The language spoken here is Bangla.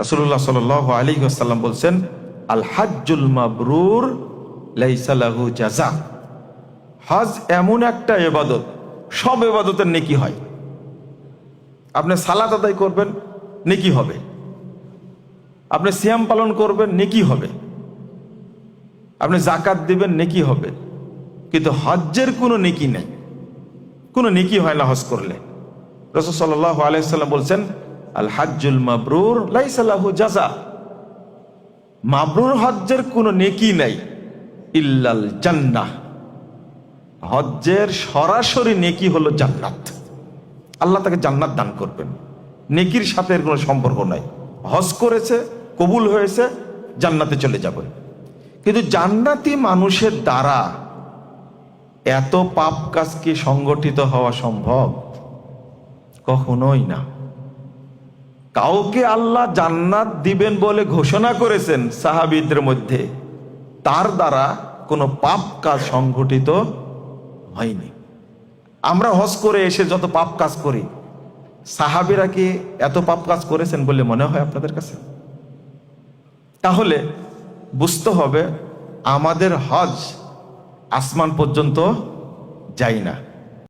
রাসূলুল্লাহ সাল্লাল্লাহু আলাইহি ওয়াসাল্লাম বলছেন, আল হাজ্জুল মাবরুর লাইসা লাহু জাযা। হজ এমন একটা ইবাদত, সব ইবাদতের নেকি হয়। আপনি সালাত আদায় করবেন, নেকি হবে। আপনি সিয়াম পালন করবেন, নেকি হবে। আপনি যাকাত দিবেন, নেকি হবে। কিন্তু হজ্জের কোনো নেকি নেই, কোনো নেকি হয় না হজ করলে। রাসূল সাল্লাল্লাহু আলাইহি ওয়াসাল্লাম বলছেন, আল হাজ্জুল মাবরুর লাইসা লাহু জাযা। মাবরুর হজ্জের কোনো নেকি নাই, ইল্লাল জান্নাহ। হজ্জের সরাসরি নেকি হলো জান্নাত। আল্লাহ তাকে জান্নাত দান করবেন, নেকির সাথে এর কোনো সম্পর্ক নাই। হজ করেছে, কবুল হয়েছে, জান্নাতে চলে যাবে। কিন্তু জান্নাতি মানুষের দ্বারা এত পাপ কাজ কি সংগঠিত হওয়া সম্ভব? কখনোই না। কাউকে আল্লাহ জান্নাত দিবেন বলে ঘোষণা করেছেন সাহাবীদের মধ্যে, তার দ্বারা কোনো পাপ কাজ সংগঠিত হয়নি। আমরা হজ করে এসে যত পাপ কাজ করি, সাহাবীরা কি এত পাপ কাজ করেছেন বলে মনে হয় আপনাদের কাছে? তাহলে বুঝতে হবে আমাদের হজ আসমান পর্যন্ত যায় না।